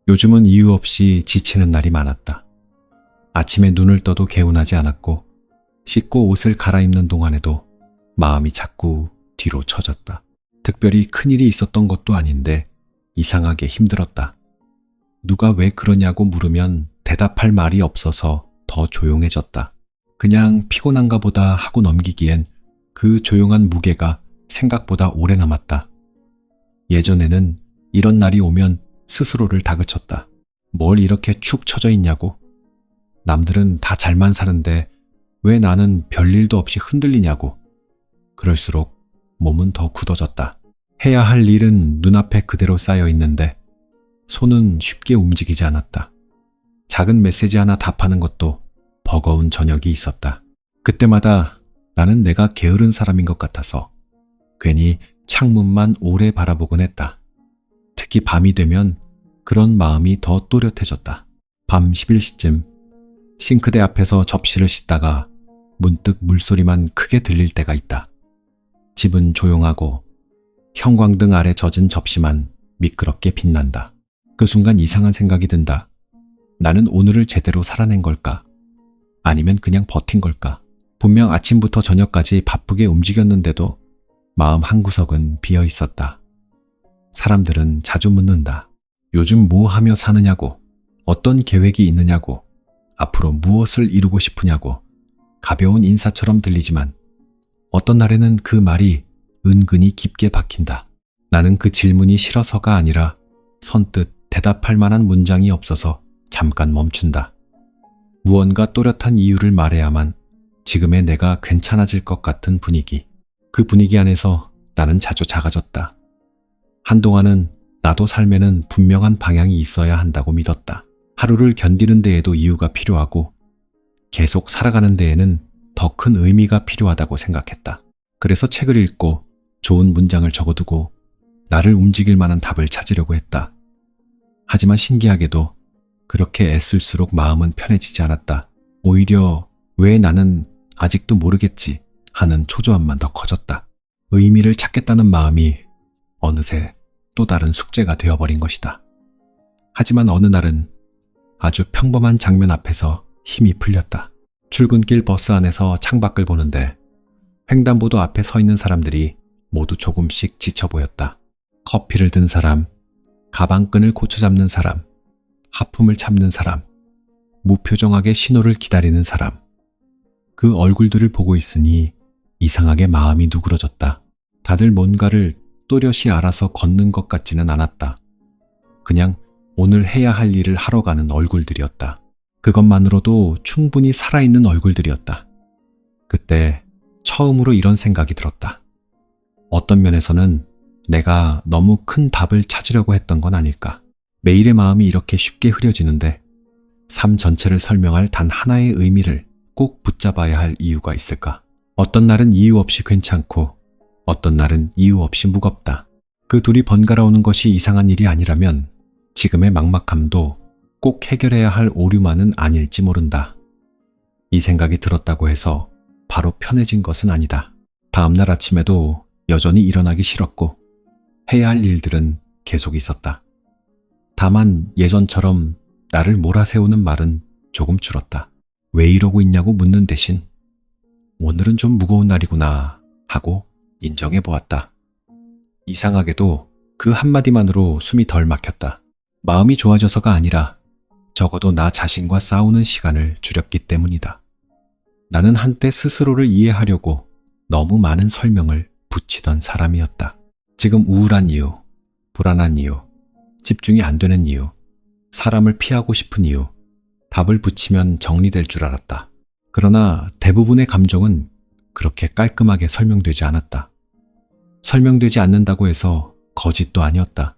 요즘은 이유 없이 지치는 날이 많았다. 아침에 눈을 떠도 개운하지 않았고 씻고 옷을 갈아입는 동안에도 마음이 자꾸 뒤로 처졌다. 특별히 큰일이 있었던 것도 아닌데 이상하게 힘들었다. 누가 왜 그러냐고 물으면 대답할 말이 없어서 더 조용해졌다. 그냥 피곤한가 보다 하고 넘기기엔 그 조용한 무게가 생각보다 오래 남았다. 예전에는 이런 날이 오면 스스로를 다그쳤다. 뭘 이렇게 축 처져 있냐고. 남들은 다 잘만 사는데 왜 나는 별일도 없이 흔들리냐고. 그럴수록 몸은 더 굳어졌다. 해야 할 일은 눈앞에 그대로 쌓여 있는데 손은 쉽게 움직이지 않았다. 작은 메시지 하나 답하는 것도 버거운 저녁이 있었다. 그때마다 나는 내가 게으른 사람인 것 같아서 괜히 창문만 오래 바라보곤 했다. 특히 밤이 되면 그런 마음이 더 또렷해졌다. 밤 11시쯤 싱크대 앞에서 접시를 씻다가 문득 물소리만 크게 들릴 때가 있다. 집은 조용하고 형광등 아래 젖은 접시만 미끄럽게 빛난다. 그 순간 이상한 생각이 든다. 나는 오늘을 제대로 살아낸 걸까? 아니면 그냥 버틴 걸까? 분명 아침부터 저녁까지 바쁘게 움직였는데도 마음 한구석은 비어 있었다. 사람들은 자주 묻는다. 요즘 뭐 하며 사느냐고, 어떤 계획이 있느냐고, 앞으로 무엇을 이루고 싶으냐고. 가벼운 인사처럼 들리지만 어떤 날에는 그 말이 은근히 깊게 박힌다. 나는 그 질문이 싫어서가 아니라 선뜻 대답할 만한 문장이 없어서 잠깐 멈춘다. 무언가 또렷한 이유를 말해야만 지금의 내가 괜찮아질 것 같은 분위기. 그 분위기 안에서 나는 자주 작아졌다. 한동안은 나도 삶에는 분명한 방향이 있어야 한다고 믿었다. 하루를 견디는 데에도 이유가 필요하고 계속 살아가는 데에는 더 큰 의미가 필요하다고 생각했다. 그래서 책을 읽고 좋은 문장을 적어두고 나를 움직일 만한 답을 찾으려고 했다. 하지만 신기하게도 그렇게 애쓸수록 마음은 편해지지 않았다. 오히려 왜 나는 아직도 모르겠지 하는 초조함만 더 커졌다. 의미를 찾겠다는 마음이 어느새 또 다른 숙제가 되어버린 것이다. 하지만 어느 날은 아주 평범한 장면 앞에서 힘이 풀렸다. 출근길 버스 안에서 창밖을 보는데 횡단보도 앞에 서 있는 사람들이 모두 조금씩 지쳐 보였다. 커피를 든 사람, 가방끈을 고쳐 잡는 사람, 하품을 참는 사람, 무표정하게 신호를 기다리는 사람. 그 얼굴들을 보고 있으니 이상하게 마음이 누그러졌다. 다들 뭔가를 또렷이 알아서 걷는 것 같지는 않았다. 그냥 오늘 해야 할 일을 하러 가는 얼굴들이었다. 그것만으로도 충분히 살아있는 얼굴들이었다. 그때 처음으로 이런 생각이 들었다. 어떤 면에서는 내가 너무 큰 답을 찾으려고 했던 건 아닐까. 매일의 마음이 이렇게 쉽게 흐려지는데 삶 전체를 설명할 단 하나의 의미를 꼭 붙잡아야 할 이유가 있을까? 어떤 날은 이유 없이 괜찮고 어떤 날은 이유 없이 무겁다. 그 둘이 번갈아오는 것이 이상한 일이 아니라면 지금의 막막함도 꼭 해결해야 할 오류만은 아닐지 모른다. 이 생각이 들었다고 해서 바로 편해진 것은 아니다. 다음날 아침에도 여전히 일어나기 싫었고 해야 할 일들은 계속 있었다. 다만 예전처럼 나를 몰아세우는 말은 조금 줄었다. 왜 이러고 있냐고 묻는 대신 오늘은 좀 무거운 날이구나 하고 인정해 보았다. 이상하게도 그 한마디만으로 숨이 덜 막혔다. 마음이 좋아져서가 아니라 적어도 나 자신과 싸우는 시간을 줄였기 때문이다. 나는 한때 스스로를 이해하려고 너무 많은 설명을 붙이던 사람이었다. 지금 우울한 이유, 불안한 이유, 집중이 안 되는 이유, 사람을 피하고 싶은 이유, 답을 붙이면 정리될 줄 알았다. 그러나 대부분의 감정은 그렇게 깔끔하게 설명되지 않았다. 설명되지 않는다고 해서 거짓도 아니었다.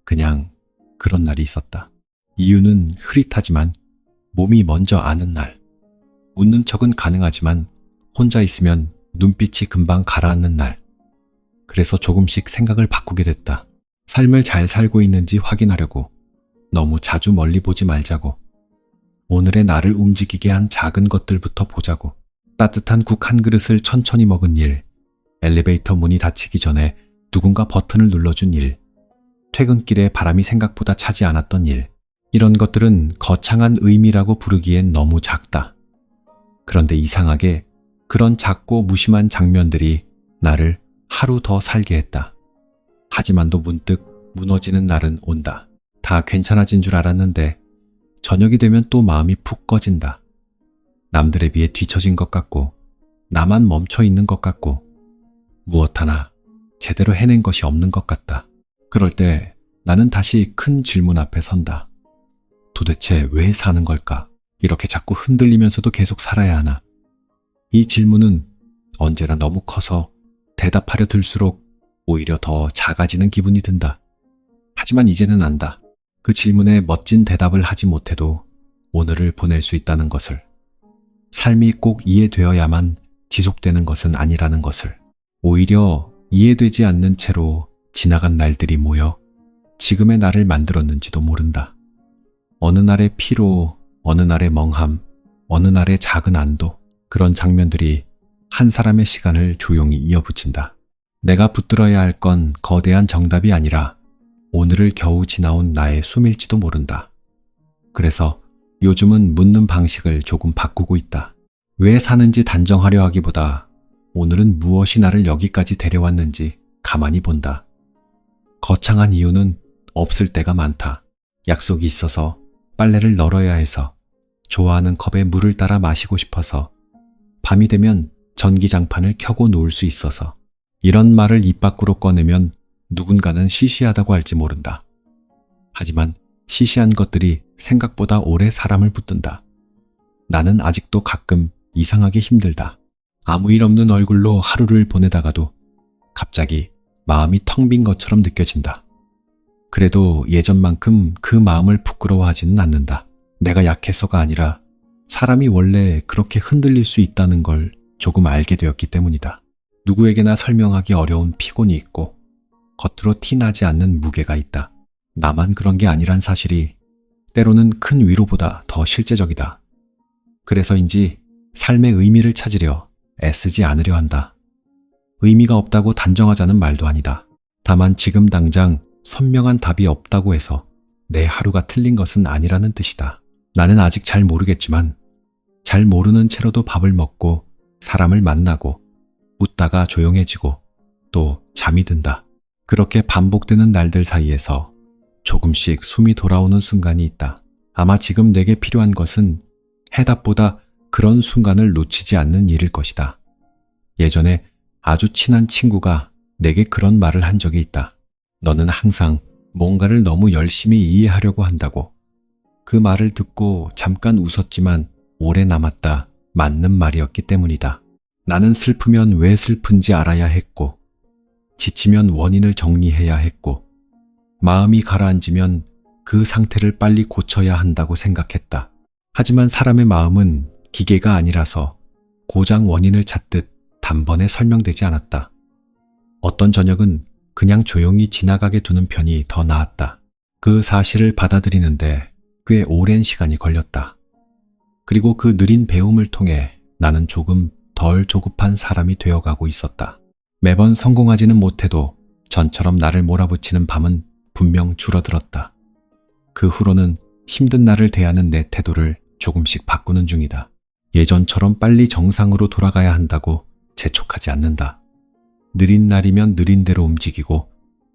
그냥 그런 날이 있었다. 이유는 흐릿하지만 몸이 먼저 아는 날. 웃는 척은 가능하지만 혼자 있으면 눈빛이 금방 가라앉는 날. 그래서 조금씩 생각을 바꾸게 됐다. 삶을 잘 살고 있는지 확인하려고 너무 자주 멀리 보지 말자고. 오늘의 나를 움직이게 한 작은 것들부터 보자고. 따뜻한 국 한 그릇을 천천히 먹은 일, 엘리베이터 문이 닫히기 전에 누군가 버튼을 눌러준 일, 퇴근길에 바람이 생각보다 차지 않았던 일, 이런 것들은 거창한 의미라고 부르기엔 너무 작다. 그런데 이상하게 그런 작고 무심한 장면들이 나를 하루 더 살게 했다. 하지만도 문득 무너지는 날은 온다. 다 괜찮아진 줄 알았는데 저녁이 되면 또 마음이 푹 꺼진다. 남들에 비해 뒤처진 것 같고 나만 멈춰 있는 것 같고 무엇 하나 제대로 해낸 것이 없는 것 같다. 그럴 때 나는 다시 큰 질문 앞에 선다. 도대체 왜 사는 걸까? 이렇게 자꾸 흔들리면서도 계속 살아야 하나? 이 질문은 언제나 너무 커서 대답하려 들수록 오히려 더 작아지는 기분이 든다. 하지만 이제는 안다. 그 질문에 멋진 대답을 하지 못해도 오늘을 보낼 수 있다는 것을. 삶이 꼭 이해되어야만 지속되는 것은 아니라는 것을. 오히려 이해되지 않는 채로 지나간 날들이 모여 지금의 나를 만들었는지도 모른다. 어느 날의 피로, 어느 날의 멍함, 어느 날의 작은 안도, 그런 장면들이 한 사람의 시간을 조용히 이어붙인다. 내가 붙들어야 할 건 거대한 정답이 아니라 오늘을 겨우 지나온 나의 숨일지도 모른다. 그래서 요즘은 묻는 방식을 조금 바꾸고 있다. 왜 사는지 단정하려 하기보다 오늘은 무엇이 나를 여기까지 데려왔는지 가만히 본다. 거창한 이유는 없을 때가 많다. 약속이 있어서, 빨래를 널어야 해서, 좋아하는 컵에 물을 따라 마시고 싶어서, 밤이 되면 전기장판을 켜고 누울 수 있어서. 이런 말을 입 밖으로 꺼내면 누군가는 시시하다고 할지 모른다. 하지만 시시한 것들이 생각보다 오래 사람을 붙든다. 나는 아직도 가끔 이상하게 힘들다. 아무 일 없는 얼굴로 하루를 보내다가도 갑자기 마음이 텅 빈 것처럼 느껴진다. 그래도 예전만큼 그 마음을 부끄러워하지는 않는다. 내가 약해서가 아니라 사람이 원래 그렇게 흔들릴 수 있다는 걸 조금 알게 되었기 때문이다. 누구에게나 설명하기 어려운 피곤이 있고 겉으로 티나지 않는 무게가 있다. 나만 그런 게 아니란 사실이 때로는 큰 위로보다 더 실제적이다. 그래서인지 삶의 의미를 찾으려 애쓰지 않으려 한다. 의미가 없다고 단정하자는 말도 아니다. 다만 지금 당장 선명한 답이 없다고 해서 내 하루가 틀린 것은 아니라는 뜻이다. 나는 아직 잘 모르겠지만 잘 모르는 채로도 밥을 먹고 사람을 만나고 웃다가 조용해지고 또 잠이 든다. 그렇게 반복되는 날들 사이에서 조금씩 숨이 돌아오는 순간이 있다. 아마 지금 내게 필요한 것은 해답보다 그런 순간을 놓치지 않는 일일 것이다. 예전에 아주 친한 친구가 내게 그런 말을 한 적이 있다. 너는 항상 뭔가를 너무 열심히 이해하려고 한다고. 그 말을 듣고 잠깐 웃었지만 오래 남았다. 맞는 말이었기 때문이다. 나는 슬프면 왜 슬픈지 알아야 했고, 지치면 원인을 정리해야 했고, 마음이 가라앉으면 그 상태를 빨리 고쳐야 한다고 생각했다. 하지만 사람의 마음은 기계가 아니라서 고장 원인을 찾듯 단번에 설명되지 않았다. 어떤 저녁은 그냥 조용히 지나가게 두는 편이 더 나았다. 그 사실을 받아들이는데 꽤 오랜 시간이 걸렸다. 그리고 그 느린 배움을 통해 나는 조금 덜 조급한 사람이 되어가고 있었다. 매번 성공하지는 못해도 전처럼 나를 몰아붙이는 밤은 분명 줄어들었다. 그 후로는 힘든 날을 대하는 내 태도를 조금씩 바꾸는 중이다. 예전처럼 빨리 정상으로 돌아가야 한다고 재촉하지 않는다. 느린 날이면 느린 대로 움직이고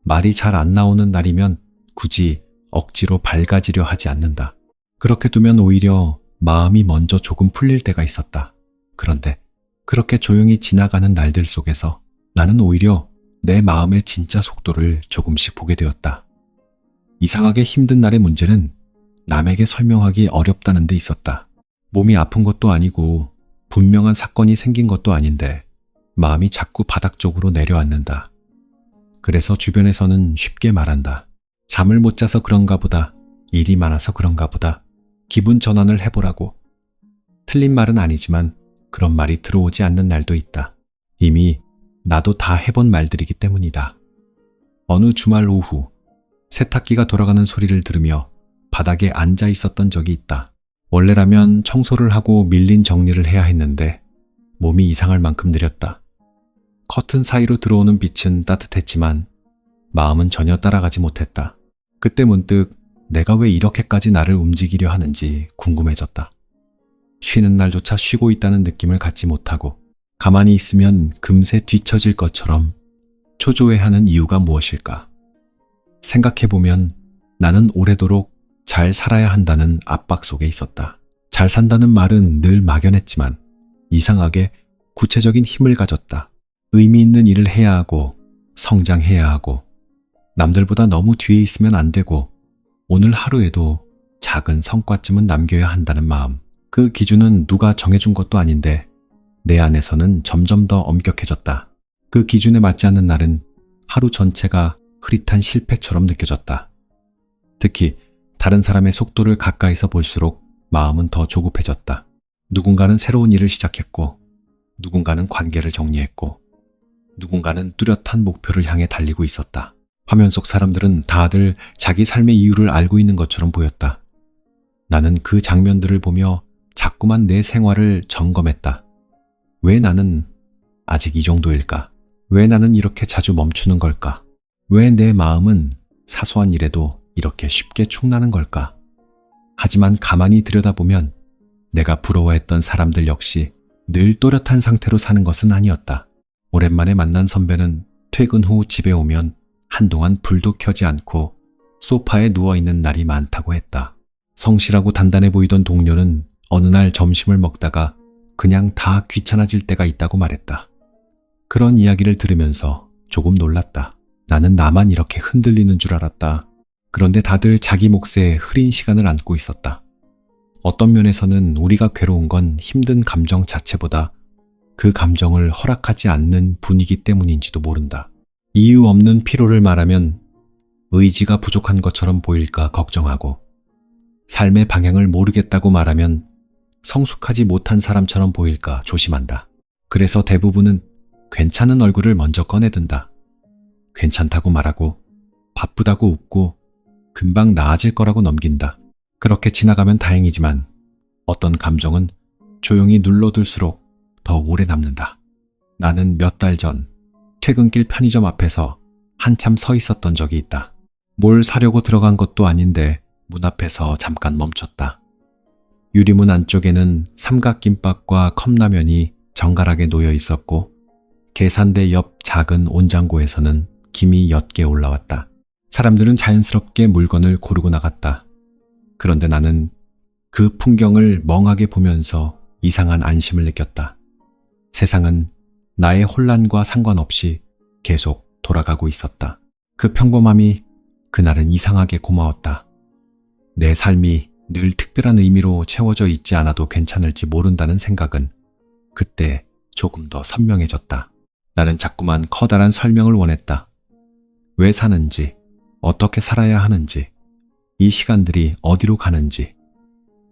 말이 잘 안 나오는 날이면 굳이 억지로 밝아지려 하지 않는다. 그렇게 두면 오히려 마음이 먼저 조금 풀릴 때가 있었다. 그런데 그렇게 조용히 지나가는 날들 속에서 나는 오히려 내 마음의 진짜 속도를 조금씩 보게 되었다. 이상하게 힘든 날의 문제는 남에게 설명하기 어렵다는 데 있었다. 몸이 아픈 것도 아니고 분명한 사건이 생긴 것도 아닌데 마음이 자꾸 바닥 쪽으로 내려앉는다. 그래서 주변에서는 쉽게 말한다. 잠을 못 자서 그런가 보다. 일이 많아서 그런가 보다. 기분 전환을 해보라고. 틀린 말은 아니지만 그런 말이 들어오지 않는 날도 있다. 이미 나도 다 해본 말들이기 때문이다. 어느 주말 오후 세탁기가 돌아가는 소리를 들으며 바닥에 앉아 있었던 적이 있다. 원래라면 청소를 하고 밀린 정리를 해야 했는데 몸이 이상할 만큼 느렸다. 커튼 사이로 들어오는 빛은 따뜻했지만 마음은 전혀 따라가지 못했다. 그때 문득 내가 왜 이렇게까지 나를 움직이려 하는지 궁금해졌다. 쉬는 날조차 쉬고 있다는 느낌을 갖지 못하고 가만히 있으면 금세 뒤처질 것처럼 초조해하는 이유가 무엇일까? 생각해보면 나는 오래도록 잘 살아야 한다는 압박 속에 있었다. 잘 산다는 말은 늘 막연했지만 이상하게 구체적인 힘을 가졌다. 의미 있는 일을 해야 하고 성장해야 하고 남들보다 너무 뒤에 있으면 안 되고 오늘 하루에도 작은 성과쯤은 남겨야 한다는 마음. 그 기준은 누가 정해준 것도 아닌데 내 안에서는 점점 더 엄격해졌다. 그 기준에 맞지 않는 날은 하루 전체가 흐릿한 실패처럼 느껴졌다. 특히 다른 사람의 속도를 가까이서 볼수록 마음은 더 조급해졌다. 누군가는 새로운 일을 시작했고 누군가는 관계를 정리했고 누군가는 뚜렷한 목표를 향해 달리고 있었다. 화면 속 사람들은 다들 자기 삶의 이유를 알고 있는 것처럼 보였다. 나는 그 장면들을 보며 자꾸만 내 생활을 점검했다. 왜 나는 아직 이 정도일까? 왜 나는 이렇게 자주 멈추는 걸까? 왜 내 마음은 사소한 일에도 이렇게 쉽게 축나는 걸까? 하지만 가만히 들여다보면 내가 부러워했던 사람들 역시 늘 또렷한 상태로 사는 것은 아니었다. 오랜만에 만난 선배는 퇴근 후 집에 오면 한동안 불도 켜지 않고 소파에 누워있는 날이 많다고 했다. 성실하고 단단해 보이던 동료는 어느 날 점심을 먹다가 그냥 다 귀찮아질 때가 있다고 말했다. 그런 이야기를 들으면서 조금 놀랐다. 나는 나만 이렇게 흔들리는 줄 알았다. 그런데 다들 자기 몫에 흐린 시간을 안고 있었다. 어떤 면에서는 우리가 괴로운 건 힘든 감정 자체보다 그 감정을 허락하지 않는 분위기 때문인지도 모른다. 이유 없는 피로를 말하면 의지가 부족한 것처럼 보일까 걱정하고 삶의 방향을 모르겠다고 말하면 성숙하지 못한 사람처럼 보일까 조심한다. 그래서 대부분은 괜찮은 얼굴을 먼저 꺼내든다. 괜찮다고 말하고 바쁘다고 웃고 금방 나아질 거라고 넘긴다. 그렇게 지나가면 다행이지만 어떤 감정은 조용히 눌러둘수록 더 오래 남는다. 나는 몇 달 전 퇴근길 편의점 앞에서 한참 서 있었던 적이 있다. 뭘 사려고 들어간 것도 아닌데 문 앞에서 잠깐 멈췄다. 유리문 안쪽에는 삼각김밥과 컵라면이 정갈하게 놓여 있었고 계산대 옆 작은 온장고에서는 김이 옅게 올라왔다. 사람들은 자연스럽게 물건을 고르고 나갔다. 그런데 나는 그 풍경을 멍하게 보면서 이상한 안심을 느꼈다. 세상은 나의 혼란과 상관없이 계속 돌아가고 있었다. 그 평범함이 그날은 이상하게 고마웠다. 내 삶이 늘 특별한 의미로 채워져 있지 않아도 괜찮을지 모른다는 생각은 그때 조금 더 선명해졌다. 나는 자꾸만 커다란 설명을 원했다. 왜 사는지, 어떻게 살아야 하는지, 이 시간들이 어디로 가는지.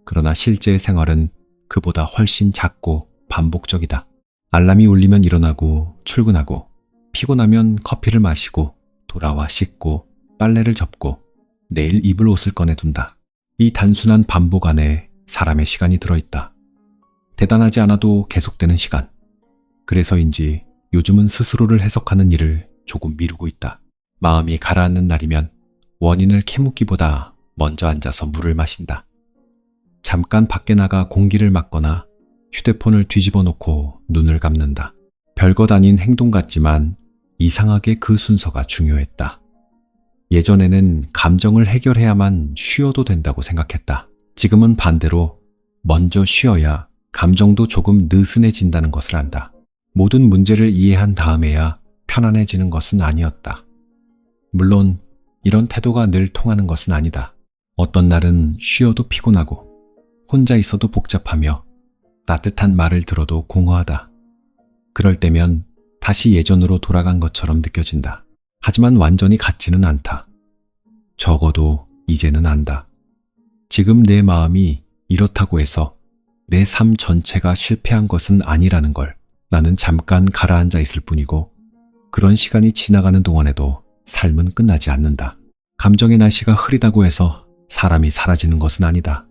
그러나 실제 생활은 그보다 훨씬 작고 반복적이다. 알람이 울리면 일어나고 출근하고 피곤하면 커피를 마시고 돌아와 씻고 빨래를 접고 내일 입을 옷을 꺼내둔다. 이 단순한 반복 안에 사람의 시간이 들어있다. 대단하지 않아도 계속되는 시간. 그래서인지 요즘은 스스로를 해석하는 일을 조금 미루고 있다. 마음이 가라앉는 날이면 원인을 캐묻기보다 먼저 앉아서 물을 마신다. 잠깐 밖에 나가 공기를 맞거나 휴대폰을 뒤집어 놓고 눈을 감는다. 별것 아닌 행동 같지만 이상하게 그 순서가 중요했다. 예전에는 감정을 해결해야만 쉬어도 된다고 생각했다. 지금은 반대로 먼저 쉬어야 감정도 조금 느슨해진다는 것을 안다. 모든 문제를 이해한 다음에야 편안해지는 것은 아니었다. 물론 이런 태도가 늘 통하는 것은 아니다. 어떤 날은 쉬어도 피곤하고 혼자 있어도 복잡하며 따뜻한 말을 들어도 공허하다. 그럴 때면 다시 예전으로 돌아간 것처럼 느껴진다. 하지만 완전히 같지는 않다. 적어도 이제는 안다. 지금 내 마음이 이렇다고 해서 내 삶 전체가 실패한 것은 아니라는 걸. 나는 잠깐 가라앉아 있을 뿐이고 그런 시간이 지나가는 동안에도 삶은 끝나지 않는다. 감정의 날씨가 흐리다고 해서 사람이 사라지는 것은 아니다.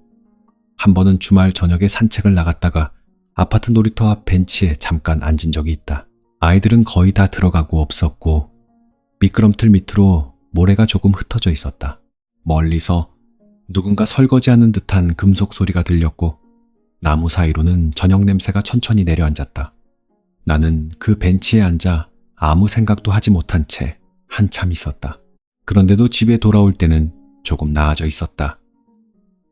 한 번은 주말 저녁에 산책을 나갔다가 아파트 놀이터 앞 벤치에 잠깐 앉은 적이 있다. 아이들은 거의 다 들어가고 없었고 미끄럼틀 밑으로 모래가 조금 흩어져 있었다. 멀리서 누군가 설거지하는 듯한 금속 소리가 들렸고 나무 사이로는 저녁 냄새가 천천히 내려앉았다. 나는 그 벤치에 앉아 아무 생각도 하지 못한 채 한참 있었다. 그런데도 집에 돌아올 때는 조금 나아져 있었다.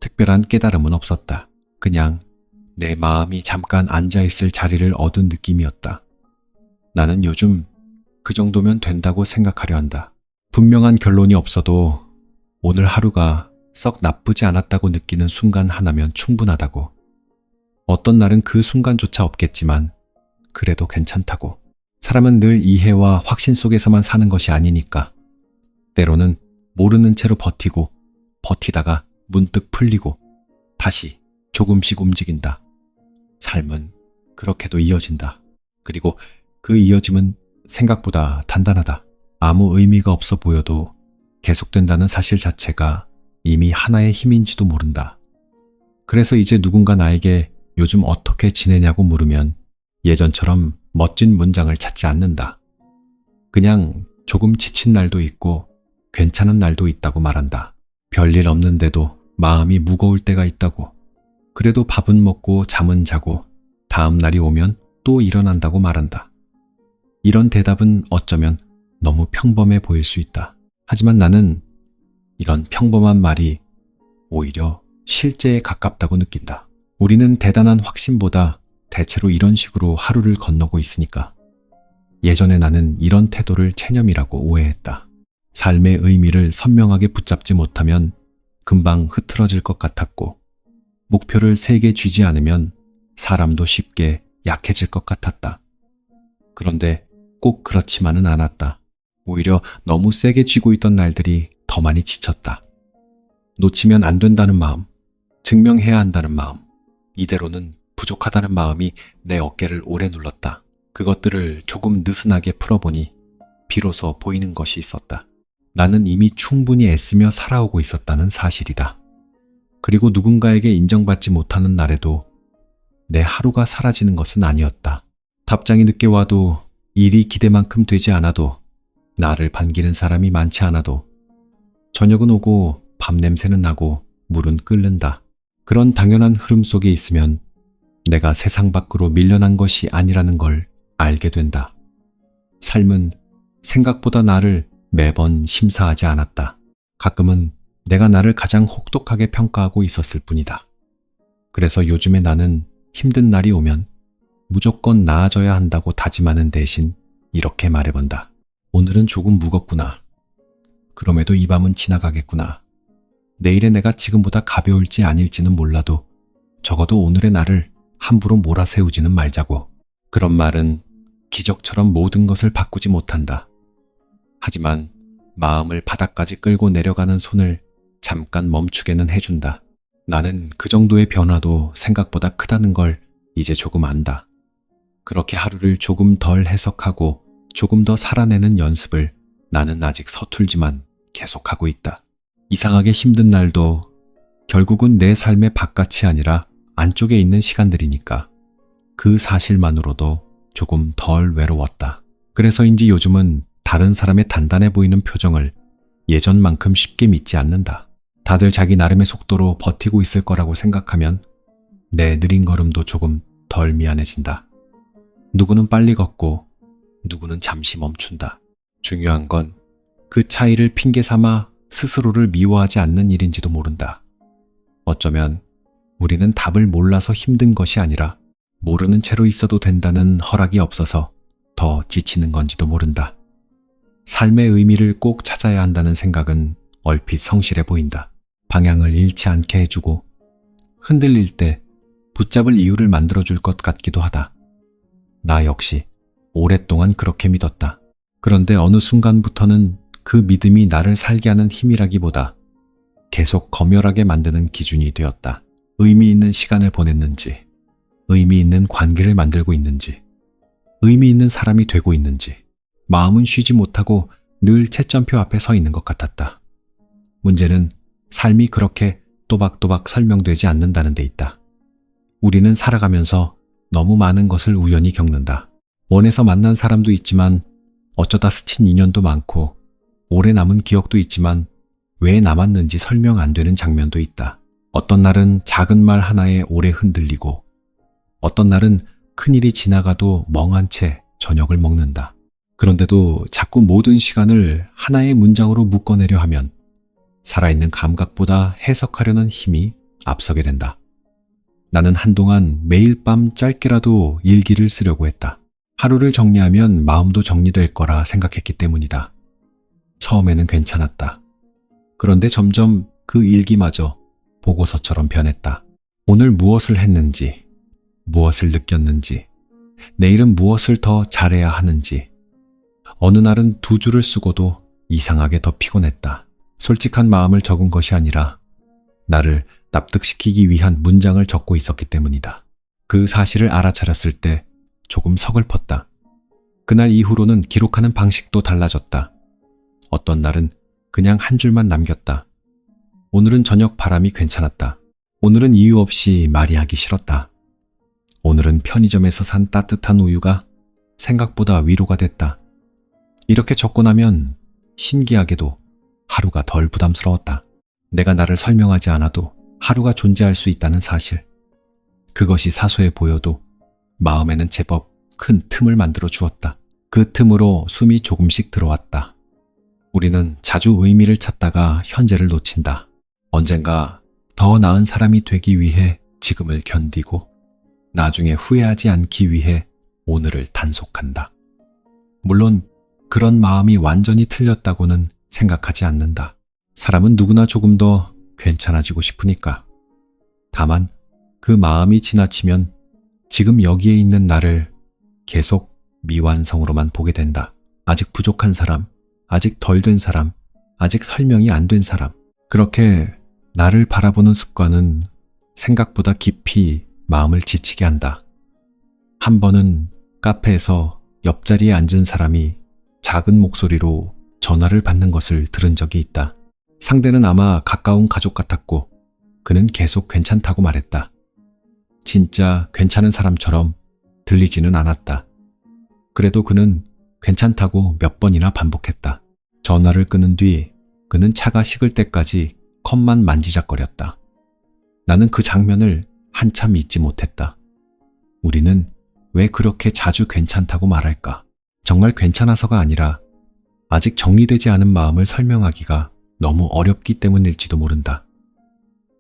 특별한 깨달음은 없었다. 그냥 내 마음이 잠깐 앉아있을 자리를 얻은 느낌이었다. 나는 요즘 그 정도면 된다고 생각하려 한다. 분명한 결론이 없어도 오늘 하루가 썩 나쁘지 않았다고 느끼는 순간 하나면 충분하다고. 어떤 날은 그 순간조차 없겠지만 그래도 괜찮다고. 사람은 늘 이해와 확신 속에서만 사는 것이 아니니까. 때로는 모르는 채로 버티고 버티다가 문득 풀리고 다시 조금씩 움직인다. 삶은 그렇게도 이어진다. 그리고 그 이어짐은 생각보다 단단하다. 아무 의미가 없어 보여도 계속된다는 사실 자체가 이미 하나의 힘인지도 모른다. 그래서 이제 누군가 나에게 요즘 어떻게 지내냐고 물으면 예전처럼 멋진 문장을 찾지 않는다. 그냥 조금 지친 날도 있고 괜찮은 날도 있다고 말한다. 별일 없는데도 마음이 무거울 때가 있다고. 그래도 밥은 먹고 잠은 자고 다음 날이 오면 또 일어난다고 말한다. 이런 대답은 어쩌면 너무 평범해 보일 수 있다. 하지만 나는 이런 평범한 말이 오히려 실제에 가깝다고 느낀다. 우리는 대단한 확신보다 대체로 이런 식으로 하루를 건너고 있으니까. 예전에 나는 이런 태도를 체념이라고 오해했다. 삶의 의미를 선명하게 붙잡지 못하면 금방 흐트러질 것 같았고, 목표를 세게 쥐지 않으면 사람도 쉽게 약해질 것 같았다. 그런데 꼭 그렇지만은 않았다. 오히려 너무 세게 쥐고 있던 날들이 더 많이 지쳤다. 놓치면 안 된다는 마음, 증명해야 한다는 마음, 이대로는 부족하다는 마음이 내 어깨를 오래 눌렀다. 그것들을 조금 느슨하게 풀어보니 비로소 보이는 것이 있었다. 나는 이미 충분히 애쓰며 살아오고 있었다는 사실이다. 그리고 누군가에게 인정받지 못하는 날에도 내 하루가 사라지는 것은 아니었다. 답장이 늦게 와도 일이 기대만큼 되지 않아도 나를 반기는 사람이 많지 않아도 저녁은 오고 밤 냄새는 나고 물은 끓는다. 그런 당연한 흐름 속에 있으면 내가 세상 밖으로 밀려난 것이 아니라는 걸 알게 된다. 삶은 생각보다 나를 매번 심사하지 않았다. 가끔은 내가 나를 가장 혹독하게 평가하고 있었을 뿐이다. 그래서 요즘에 나는 힘든 날이 오면 무조건 나아져야 한다고 다짐하는 대신 이렇게 말해본다. 오늘은 조금 무겁구나. 그럼에도 이 밤은 지나가겠구나. 내일의 내가 지금보다 가벼울지 아닐지는 몰라도 적어도 오늘의 나를 함부로 몰아세우지는 말자고. 그런 말은 기적처럼 모든 것을 바꾸지 못한다. 하지만 마음을 바닥까지 끌고 내려가는 손을 잠깐 멈추게는 해준다. 나는 그 정도의 변화도 생각보다 크다는 걸 이제 조금 안다. 그렇게 하루를 조금 덜 해석하고 조금 더 살아내는 연습을 나는 아직 서툴지만 계속하고 있다. 이상하게 힘든 날도 결국은 내 삶의 바깥이 아니라 안쪽에 있는 시간들이니까 그 사실만으로도 조금 덜 외로웠다. 그래서인지 요즘은 다른 사람의 단단해 보이는 표정을 예전만큼 쉽게 믿지 않는다. 다들 자기 나름의 속도로 버티고 있을 거라고 생각하면 내 느린 걸음도 조금 덜 미안해진다. 누구는 빨리 걷고 누구는 잠시 멈춘다. 중요한 건 그 차이를 핑계 삼아 스스로를 미워하지 않는 일인지도 모른다. 어쩌면 우리는 답을 몰라서 힘든 것이 아니라 모르는 채로 있어도 된다는 허락이 없어서 더 지치는 건지도 모른다. 삶의 의미를 꼭 찾아야 한다는 생각은 얼핏 성실해 보인다. 방향을 잃지 않게 해주고 흔들릴 때 붙잡을 이유를 만들어줄 것 같기도 하다. 나 역시 오랫동안 그렇게 믿었다. 그런데 어느 순간부터는 그 믿음이 나를 살게 하는 힘이라기보다 계속 검열하게 만드는 기준이 되었다. 의미 있는 시간을 보냈는지, 의미 있는 관계를 만들고 있는지, 의미 있는 사람이 되고 있는지, 마음은 쉬지 못하고 늘 채점표 앞에 서 있는 것 같았다. 문제는 삶이 그렇게 또박또박 설명되지 않는다는 데 있다. 우리는 살아가면서 너무 많은 것을 우연히 겪는다. 원해서 만난 사람도 있지만 어쩌다 스친 인연도 많고 오래 남은 기억도 있지만 왜 남았는지 설명 안 되는 장면도 있다. 어떤 날은 작은 말 하나에 오래 흔들리고 어떤 날은 큰일이 지나가도 멍한 채 저녁을 먹는다. 그런데도 자꾸 모든 시간을 하나의 문장으로 묶어내려 하면 살아있는 감각보다 해석하려는 힘이 앞서게 된다. 나는 한동안 매일 밤 짧게라도 일기를 쓰려고 했다. 하루를 정리하면 마음도 정리될 거라 생각했기 때문이다. 처음에는 괜찮았다. 그런데 점점 그 일기마저 보고서처럼 변했다. 오늘 무엇을 했는지, 무엇을 느꼈는지, 내일은 무엇을 더 잘해야 하는지, 어느 날은 2줄을 쓰고도 이상하게 더 피곤했다. 솔직한 마음을 적은 것이 아니라 나를 납득시키기 위한 문장을 적고 있었기 때문이다. 그 사실을 알아차렸을 때 조금 서글펐다. 그날 이후로는 기록하는 방식도 달라졌다. 어떤 날은 그냥 한 줄만 남겼다. 오늘은 저녁 바람이 괜찮았다. 오늘은 이유 없이 말이 하기 싫었다. 오늘은 편의점에서 산 따뜻한 우유가 생각보다 위로가 됐다. 이렇게 적고 나면 신기하게도 하루가 덜 부담스러웠다. 내가 나를 설명하지 않아도 하루가 존재할 수 있다는 사실. 그것이 사소해 보여도 마음에는 제법 큰 틈을 만들어 주었다. 그 틈으로 숨이 조금씩 들어왔다. 우리는 자주 의미를 찾다가 현재를 놓친다. 언젠가 더 나은 사람이 되기 위해 지금을 견디고 나중에 후회하지 않기 위해 오늘을 단속한다. 물론 그런 마음이 완전히 틀렸다고는 생각하지 않는다. 사람은 누구나 조금 더 괜찮아지고 싶으니까. 다만 그 마음이 지나치면 지금 여기에 있는 나를 계속 미완성으로만 보게 된다. 아직 부족한 사람, 아직 덜 된 사람, 아직 설명이 안 된 사람. 그렇게 나를 바라보는 습관은 생각보다 깊이 마음을 지치게 한다. 한 번은 카페에서 옆자리에 앉은 사람이 작은 목소리로 전화를 받는 것을 들은 적이 있다. 상대는 아마 가까운 가족 같았고 그는 계속 괜찮다고 말했다. 진짜 괜찮은 사람처럼 들리지는 않았다. 그래도 그는 괜찮다고 몇 번이나 반복했다. 전화를 끊은 뒤 그는 차가 식을 때까지 컵만 만지작거렸다. 나는 그 장면을 한참 잊지 못했다. 우리는 왜 그렇게 자주 괜찮다고 말할까? 정말 괜찮아서가 아니라 아직 정리되지 않은 마음을 설명하기가 너무 어렵기 때문일지도 모른다.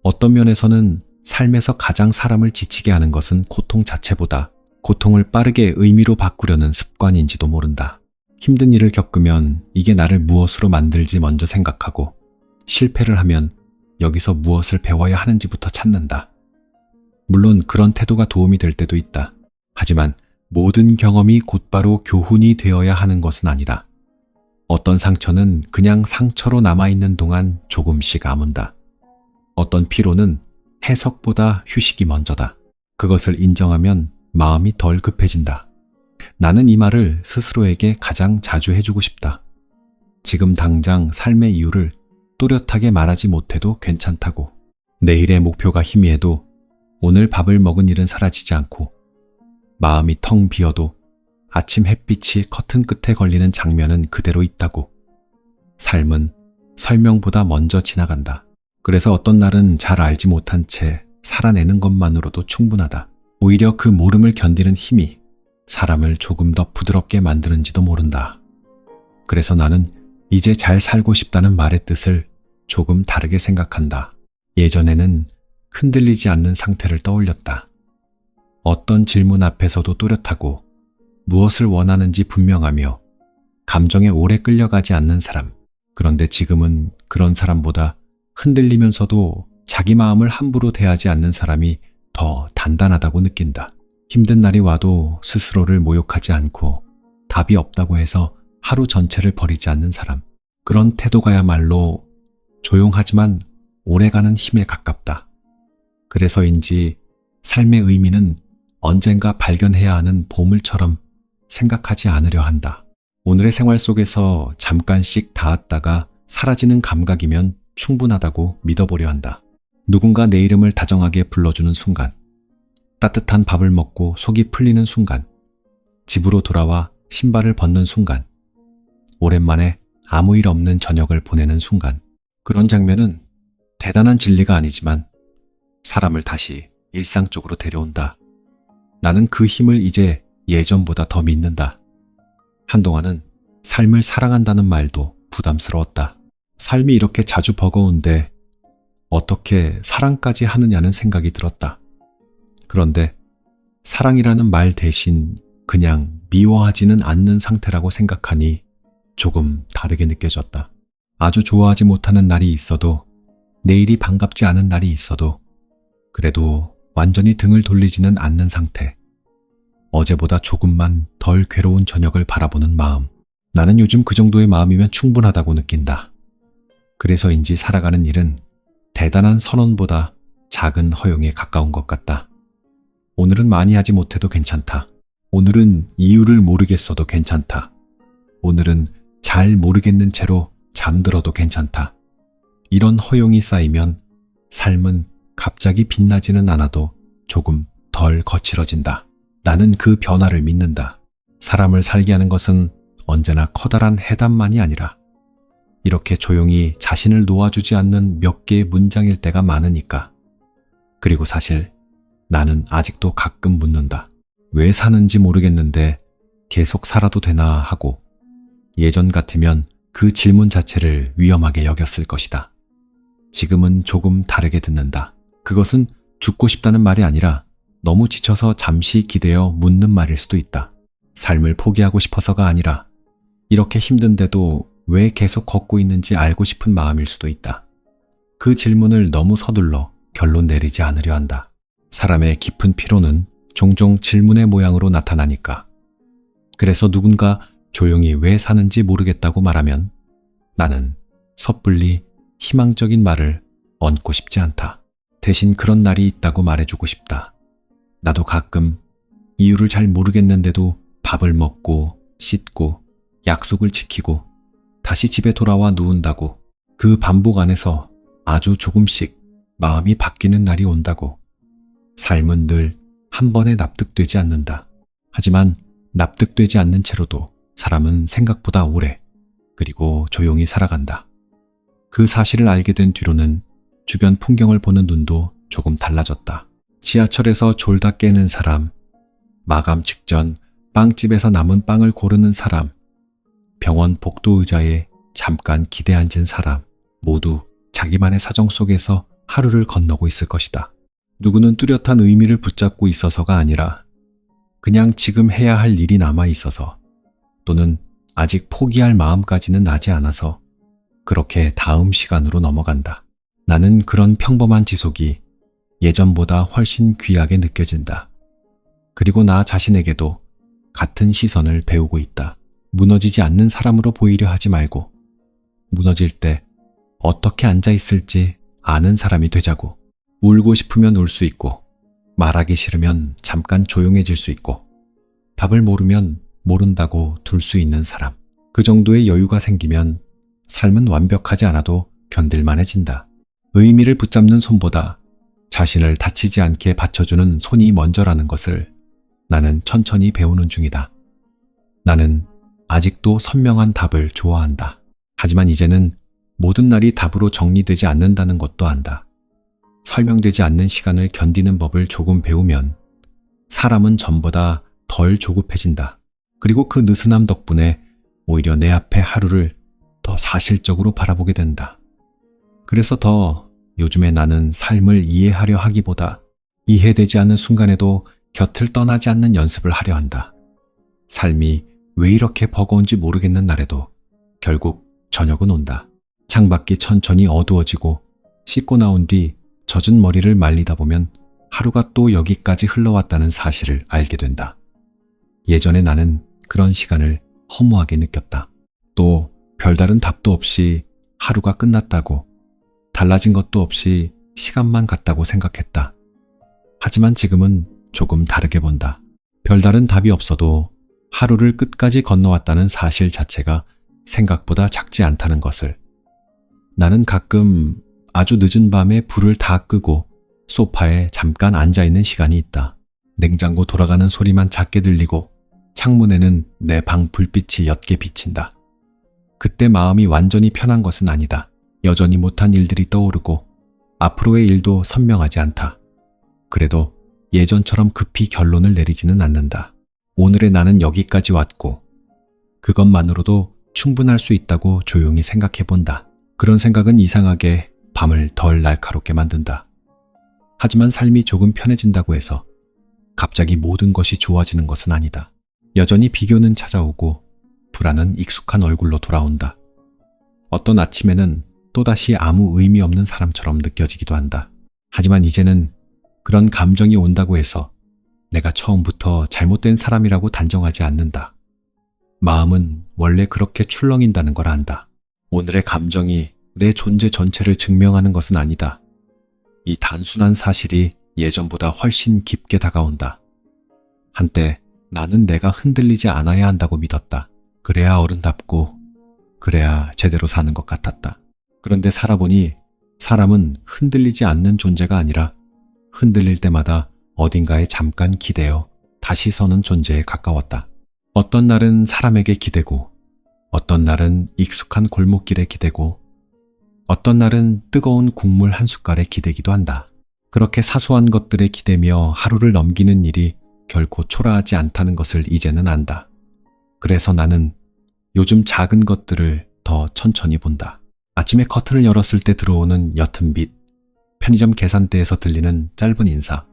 어떤 면에서는 삶에서 가장 사람을 지치게 하는 것은 고통 자체보다 고통을 빠르게 의미로 바꾸려는 습관인지도 모른다. 힘든 일을 겪으면 이게 나를 무엇으로 만들지 먼저 생각하고 실패를 하면 여기서 무엇을 배워야 하는지부터 찾는다. 물론 그런 태도가 도움이 될 때도 있다. 하지만 모든 경험이 곧바로 교훈이 되어야 하는 것은 아니다. 어떤 상처는 그냥 상처로 남아있는 동안 조금씩 아문다. 어떤 피로는 해석보다 휴식이 먼저다. 그것을 인정하면 마음이 덜 급해진다. 나는 이 말을 스스로에게 가장 자주 해주고 싶다. 지금 당장 삶의 이유를 또렷하게 말하지 못해도 괜찮다고. 내일의 목표가 희미해도 오늘 밥을 먹은 일은 사라지지 않고 마음이 텅 비어도 아침 햇빛이 커튼 끝에 걸리는 장면은 그대로 있다고. 삶은 설명보다 먼저 지나간다. 그래서 어떤 날은 잘 알지 못한 채 살아내는 것만으로도 충분하다. 오히려 그 모름을 견디는 힘이 사람을 조금 더 부드럽게 만드는지도 모른다. 그래서 나는 이제 잘 살고 싶다는 말의 뜻을 조금 다르게 생각한다. 예전에는 흔들리지 않는 상태를 떠올렸다. 어떤 질문 앞에서도 또렷하고 무엇을 원하는지 분명하며 감정에 오래 끌려가지 않는 사람. 그런데 지금은 그런 사람보다 흔들리면서도 자기 마음을 함부로 대하지 않는 사람이 더 단단하다고 느낀다. 힘든 날이 와도 스스로를 모욕하지 않고 답이 없다고 해서 하루 전체를 버리지 않는 사람. 그런 태도가야말로 조용하지만 오래가는 힘에 가깝다. 그래서인지 삶의 의미는 언젠가 발견해야 하는 보물처럼 생각하지 않으려 한다. 오늘의 생활 속에서 잠깐씩 닿았다가 사라지는 감각이면 충분하다고 믿어보려 한다. 누군가 내 이름을 다정하게 불러주는 순간, 따뜻한 밥을 먹고 속이 풀리는 순간, 집으로 돌아와 신발을 벗는 순간, 오랜만에 아무 일 없는 저녁을 보내는 순간, 그런 장면은 대단한 진리가 아니지만 사람을 다시 일상 쪽으로 데려온다. 나는 그 힘을 이제 예전보다 더 믿는다. 한동안은 삶을 사랑한다는 말도 부담스러웠다. 삶이 이렇게 자주 버거운데 어떻게 사랑까지 하느냐는 생각이 들었다. 그런데 사랑이라는 말 대신 그냥 미워하지는 않는 상태라고 생각하니 조금 다르게 느껴졌다. 아주 좋아하지 못하는 날이 있어도, 내일이 반갑지 않은 날이 있어도 그래도 완전히 등을 돌리지는 않는 상태. 어제보다 조금만 덜 괴로운 저녁을 바라보는 마음. 나는 요즘 그 정도의 마음이면 충분하다고 느낀다. 그래서인지 살아가는 일은 대단한 선언보다 작은 허용에 가까운 것 같다. 오늘은 많이 하지 못해도 괜찮다. 오늘은 이유를 모르겠어도 괜찮다. 오늘은 잘 모르겠는 채로 잠들어도 괜찮다. 이런 허용이 쌓이면 삶은 갑자기 빛나지는 않아도 조금 덜 거칠어진다. 나는 그 변화를 믿는다. 사람을 살게 하는 것은 언제나 커다란 해답만이 아니라 이렇게 조용히 자신을 놓아주지 않는 몇 개의 문장일 때가 많으니까. 그리고 사실 나는 아직도 가끔 묻는다. 왜 사는지 모르겠는데 계속 살아도 되나 하고, 예전 같으면 그 질문 자체를 위험하게 여겼을 것이다. 지금은 조금 다르게 듣는다. 그것은 죽고 싶다는 말이 아니라 너무 지쳐서 잠시 기대어 묻는 말일 수도 있다. 삶을 포기하고 싶어서가 아니라 이렇게 힘든데도 왜 계속 걷고 있는지 알고 싶은 마음일 수도 있다. 그 질문을 너무 서둘러 결론 내리지 않으려 한다. 사람의 깊은 피로는 종종 질문의 모양으로 나타나니까. 그래서 누군가 조용히 왜 사는지 모르겠다고 말하면 나는 섣불리 희망적인 말을 얹고 싶지 않다. 대신 그런 날이 있다고 말해주고 싶다. 나도 가끔 이유를 잘 모르겠는데도 밥을 먹고 씻고 약속을 지키고 다시 집에 돌아와 누운다고, 그 반복 안에서 아주 조금씩 마음이 바뀌는 날이 온다고. 삶은 늘 한 번에 납득되지 않는다. 하지만 납득되지 않는 채로도 사람은 생각보다 오래, 그리고 조용히 살아간다. 그 사실을 알게 된 뒤로는 주변 풍경을 보는 눈도 조금 달라졌다. 지하철에서 졸다 깨는 사람, 마감 직전 빵집에서 남은 빵을 고르는 사람, 병원 복도 의자에 잠깐 기대 앉은 사람, 모두 자기만의 사정 속에서 하루를 건너고 있을 것이다. 누구는 뚜렷한 의미를 붙잡고 있어서가 아니라 그냥 지금 해야 할 일이 남아 있어서, 또는 아직 포기할 마음까지는 나지 않아서 그렇게 다음 시간으로 넘어간다. 나는 그런 평범한 지속이 예전보다 훨씬 귀하게 느껴진다. 그리고 나 자신에게도 같은 시선을 배우고 있다. 무너지지 않는 사람으로 보이려 하지 말고, 무너질 때 어떻게 앉아 있을지 아는 사람이 되자고. 울고 싶으면 울 수 있고, 말하기 싫으면 잠깐 조용해질 수 있고, 답을 모르면 모른다고 둘 수 있는 사람. 그 정도의 여유가 생기면 삶은 완벽하지 않아도 견딜만해진다. 의미를 붙잡는 손보다 자신을 다치지 않게 받쳐주는 손이 먼저라는 것을 나는 천천히 배우는 중이다. 나는 아직도 선명한 답을 좋아한다. 하지만 이제는 모든 날이 답으로 정리되지 않는다는 것도 안다. 설명되지 않는 시간을 견디는 법을 조금 배우면 사람은 전보다 덜 조급해진다. 그리고 그 느슨함 덕분에 오히려 내 앞의 하루를 더 사실적으로 바라보게 된다. 그래서 더 요즘에 나는 삶을 이해하려 하기보다 이해되지 않는 순간에도 곁을 떠나지 않는 연습을 하려 한다. 삶이 왜 이렇게 버거운지 모르겠는 날에도 결국 저녁은 온다. 창밖이 천천히 어두워지고 씻고 나온 뒤 젖은 머리를 말리다 보면 하루가 또 여기까지 흘러왔다는 사실을 알게 된다. 예전에 나는 그런 시간을 허무하게 느꼈다. 또 별다른 답도 없이 하루가 끝났다고, 달라진 것도 없이 시간만 갔다고 생각했다. 하지만 지금은 조금 다르게 본다. 별다른 답이 없어도 하루를 끝까지 건너왔다는 사실 자체가 생각보다 작지 않다는 것을. 나는 가끔 아주 늦은 밤에 불을 다 끄고 소파에 잠깐 앉아있는 시간이 있다. 냉장고 돌아가는 소리만 작게 들리고 창문에는 내 방 불빛이 옅게 비친다. 그때 마음이 완전히 편한 것은 아니다. 여전히 못한 일들이 떠오르고 앞으로의 일도 선명하지 않다. 그래도 예전처럼 급히 결론을 내리지는 않는다. 오늘의 나는 여기까지 왔고 그것만으로도 충분할 수 있다고 조용히 생각해 본다. 그런 생각은 이상하게 밤을 덜 날카롭게 만든다. 하지만 삶이 조금 편해진다고 해서 갑자기 모든 것이 좋아지는 것은 아니다. 여전히 비교는 찾아오고 불안은 익숙한 얼굴로 돌아온다. 어떤 아침에는 또다시 아무 의미 없는 사람처럼 느껴지기도 한다. 하지만 이제는 그런 감정이 온다고 해서 내가 처음부터 잘못된 사람이라고 단정하지 않는다. 마음은 원래 그렇게 출렁인다는 걸 안다. 오늘의 감정이 내 존재 전체를 증명하는 것은 아니다. 이 단순한 사실이 예전보다 훨씬 깊게 다가온다. 한때 나는 내가 흔들리지 않아야 한다고 믿었다. 그래야 어른답고 그래야 제대로 사는 것 같았다. 그런데 살아보니 사람은 흔들리지 않는 존재가 아니라 흔들릴 때마다 어딘가에 잠깐 기대어 다시 서는 존재에 가까웠다. 어떤 날은 사람에게 기대고 어떤 날은 익숙한 골목길에 기대고 어떤 날은 뜨거운 국물 한 숟갈에 기대기도 한다. 그렇게 사소한 것들에 기대며 하루를 넘기는 일이 결코 초라하지 않다는 것을 이제는 안다. 그래서 나는 요즘 작은 것들을 더 천천히 본다. 아침에 커튼을 열었을 때 들어오는 옅은 빛, 편의점 계산대에서 들리는 짧은 인사,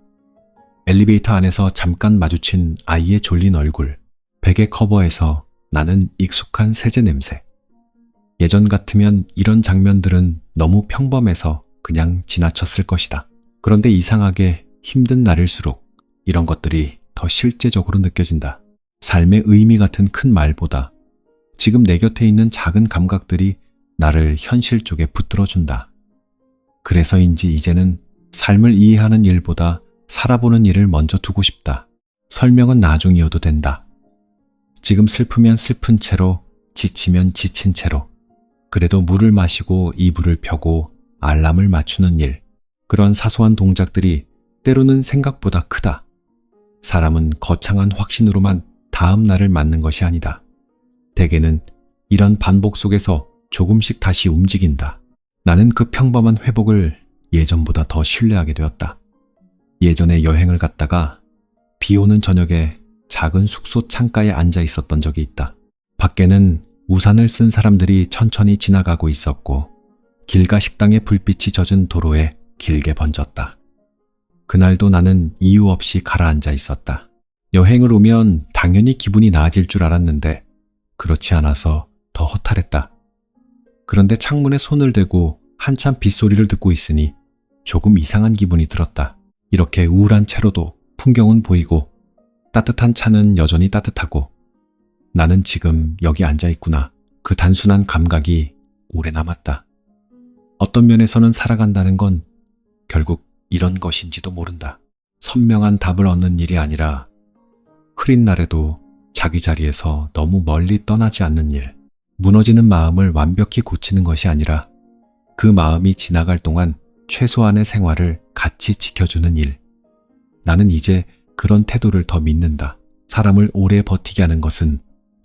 엘리베이터 안에서 잠깐 마주친 아이의 졸린 얼굴, 베개 커버에서 나는 익숙한 세제 냄새. 예전 같으면 이런 장면들은 너무 평범해서 그냥 지나쳤을 것이다. 그런데 이상하게 힘든 날일수록 이런 것들이 더 실제적으로 느껴진다. 삶의 의미 같은 큰 말보다 지금 내 곁에 있는 작은 감각들이 나를 현실 쪽에 붙들어준다. 그래서인지 이제는 삶을 이해하는 일보다 살아보는 일을 먼저 두고 싶다. 설명은 나중이어도 된다. 지금 슬프면 슬픈 채로, 지치면 지친 채로, 그래도 물을 마시고 이불을 펴고 알람을 맞추는 일, 그런 사소한 동작들이 때로는 생각보다 크다. 사람은 거창한 확신으로만 다음 날을 맞는 것이 아니다. 대개는 이런 반복 속에서 조금씩 다시 움직인다. 나는 그 평범한 회복을 예전보다 더 신뢰하게 되었다. 예전에 여행을 갔다가 비 오는 저녁에 작은 숙소 창가에 앉아 있었던 적이 있다. 밖에는 우산을 쓴 사람들이 천천히 지나가고 있었고 길가 식당의 불빛이 젖은 도로에 길게 번졌다. 그날도 나는 이유 없이 가라앉아 있었다. 여행을 오면 당연히 기분이 나아질 줄 알았는데 그렇지 않아서 더 허탈했다. 그런데 창문에 손을 대고 한참 빗소리를 듣고 있으니 조금 이상한 기분이 들었다. 이렇게 우울한 채로도 풍경은 보이고 따뜻한 차는 여전히 따뜻하고 나는 지금 여기 앉아 있구나. 그 단순한 감각이 오래 남았다. 어떤 면에서는 살아간다는 건 결국 이런 것인지도 모른다. 선명한 답을 얻는 일이 아니라 흐린 날에도 자기 자리에서 너무 멀리 떠나지 않는 일. 무너지는 마음을 완벽히 고치는 것이 아니라 그 마음이 지나갈 동안 최소한의 생활을 같이 지켜주는 일. 나는 이제 그런 태도를 더 믿는다. 사람을 오래 버티게 하는 것은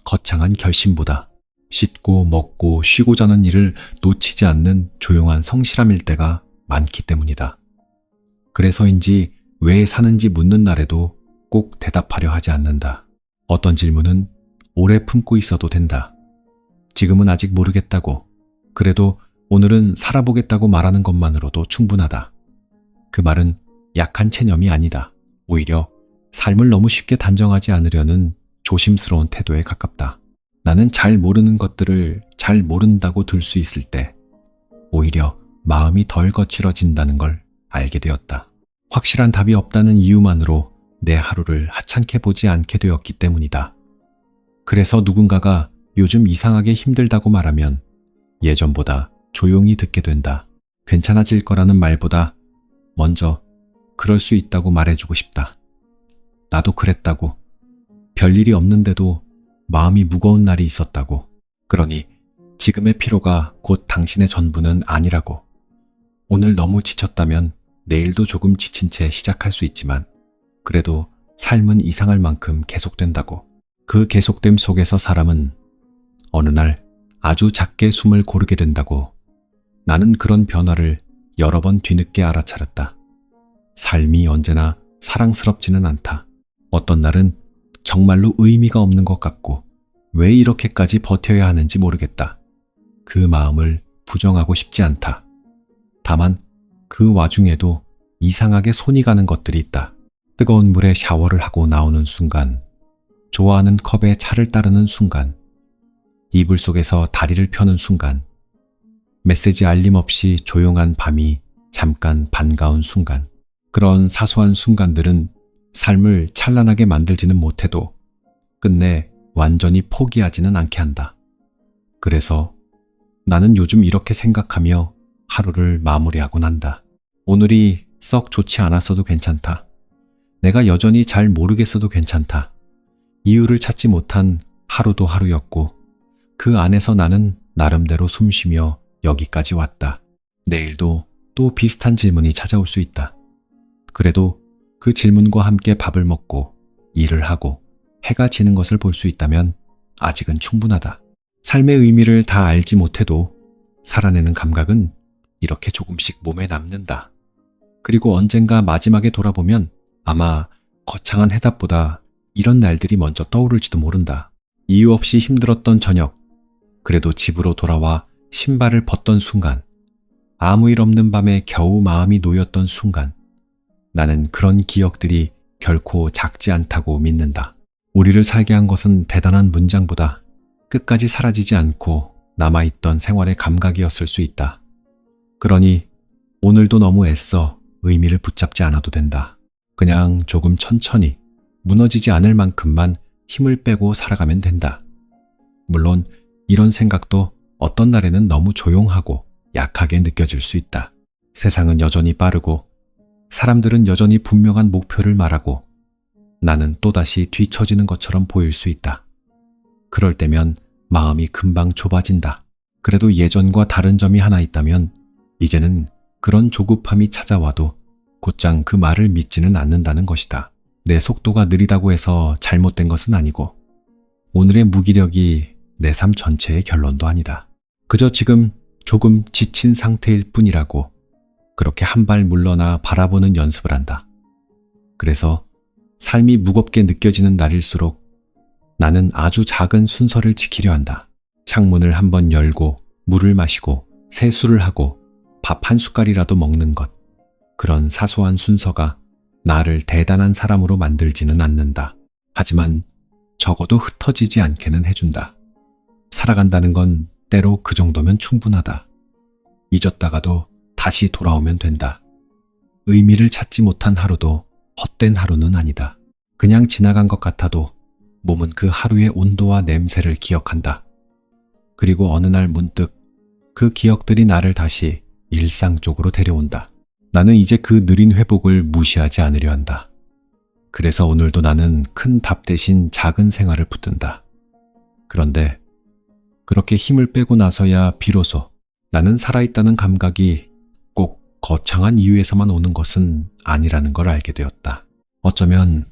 거창한 결심보다 씻고 먹고 쉬고 자는 일을 놓치지 않는 조용한 성실함일 때가 많기 때문이다. 그래서인지 왜 사는지 묻는 날에도 꼭 대답하려 하지 않는다. 어떤 질문은 오래 품고 있어도 된다. 지금은 아직 모르겠다고, 그래도 오늘은 살아보겠다고 말하는 것만으로도 충분하다. 그 말은 약한 체념이 아니다. 오히려 삶을 너무 쉽게 단정하지 않으려는 조심스러운 태도에 가깝다. 나는 잘 모르는 것들을 잘 모른다고 들 수 있을 때 오히려 마음이 덜 거칠어진다는 걸 알게 되었다. 확실한 답이 없다는 이유만으로 내 하루를 하찮게 보지 않게 되었기 때문이다. 그래서 누군가가 요즘 이상하게 힘들다고 말하면 예전보다 조용히 듣게 된다. 괜찮아질 거라는 말보다 먼저 그럴 수 있다고 말해주고 싶다. 나도 그랬다고. 별일이 없는데도 마음이 무거운 날이 있었다고. 그러니 지금의 피로가 곧 당신의 전부는 아니라고. 오늘 너무 지쳤다면 내일도 조금 지친 채 시작할 수 있지만 그래도 삶은 이상할 만큼 계속된다고. 그 계속됨 속에서 사람은 어느 날 아주 작게 숨을 고르게 된다고. 나는 그런 변화를 여러 번 뒤늦게 알아차렸다. 삶이 언제나 사랑스럽지는 않다. 어떤 날은 정말로 의미가 없는 것 같고 왜 이렇게까지 버텨야 하는지 모르겠다. 그 마음을 부정하고 싶지 않다. 다만 그 와중에도 이상하게 손이 가는 것들이 있다. 뜨거운 물에 샤워를 하고 나오는 순간, 좋아하는 컵에 차를 따르는 순간, 이불 속에서 다리를 펴는 순간, 메시지 알림 없이 조용한 밤이 잠깐 반가운 순간, 그런 사소한 순간들은 삶을 찬란하게 만들지는 못해도 끝내 완전히 포기하지는 않게 한다. 그래서 나는 요즘 이렇게 생각하며 하루를 마무리하곤 한다. 오늘이 썩 좋지 않았어도 괜찮다. 내가 여전히 잘 모르겠어도 괜찮다. 이유를 찾지 못한 하루도 하루였고 그 안에서 나는 나름대로 숨쉬며 여기까지 왔다. 내일도 또 비슷한 질문이 찾아올 수 있다. 그래도 그 질문과 함께 밥을 먹고 일을 하고 해가 지는 것을 볼 수 있다면 아직은 충분하다. 삶의 의미를 다 알지 못해도 살아내는 감각은 이렇게 조금씩 몸에 남는다. 그리고 언젠가 마지막에 돌아보면 아마 거창한 해답보다 이런 날들이 먼저 떠오를지도 모른다. 이유 없이 힘들었던 저녁, 그래도 집으로 돌아와 신발을 벗던 순간, 아무 일 없는 밤에 겨우 마음이 놓였던 순간, 나는 그런 기억들이 결코 작지 않다고 믿는다. 우리를 살게 한 것은 대단한 문장보다 끝까지 사라지지 않고 남아있던 생활의 감각이었을 수 있다. 그러니 오늘도 너무 애써 의미를 붙잡지 않아도 된다. 그냥 조금 천천히 무너지지 않을 만큼만 힘을 빼고 살아가면 된다. 물론 이런 생각도 어떤 날에는 너무 조용하고 약하게 느껴질 수 있다. 세상은 여전히 빠르고 사람들은 여전히 분명한 목표를 말하고 나는 또다시 뒤처지는 것처럼 보일 수 있다. 그럴 때면 마음이 금방 좁아진다. 그래도 예전과 다른 점이 하나 있다면 이제는 그런 조급함이 찾아와도 곧장 그 말을 믿지는 않는다는 것이다. 내 속도가 느리다고 해서 잘못된 것은 아니고 오늘의 무기력이 내 삶 전체의 결론도 아니다. 그저 지금 조금 지친 상태일 뿐이라고 그렇게 한 발 물러나 바라보는 연습을 한다. 그래서 삶이 무겁게 느껴지는 날일수록 나는 아주 작은 순서를 지키려 한다. 창문을 한번 열고 물을 마시고 세수를 하고 밥 한 숟갈이라도 먹는 것. 그런 사소한 순서가 나를 대단한 사람으로 만들지는 않는다. 하지만 적어도 흩어지지 않게는 해준다. 살아간다는 건 때로 그 정도면 충분하다. 잊었다가도 다시 돌아오면 된다. 의미를 찾지 못한 하루도 헛된 하루는 아니다. 그냥 지나간 것 같아도 몸은 그 하루의 온도와 냄새를 기억한다. 그리고 어느 날 문득 그 기억들이 나를 다시 일상 쪽으로 데려온다. 나는 이제 그 느린 회복을 무시하지 않으려 한다. 그래서 오늘도 나는 큰 답 대신 작은 생활을 붙든다. 그런데 그렇게 힘을 빼고 나서야 비로소 나는 살아있다는 감각이 꼭 거창한 이유에서만 오는 것은 아니라는 걸 알게 되었다. 어쩌면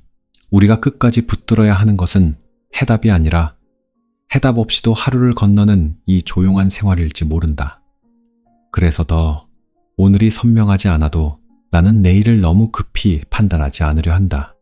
우리가 끝까지 붙들어야 하는 것은 해답이 아니라 해답 없이도 하루를 건너는 이 조용한 생활일지 모른다. 그래서 더 오늘이 선명하지 않아도 나는 내일을 너무 급히 판단하지 않으려 한다.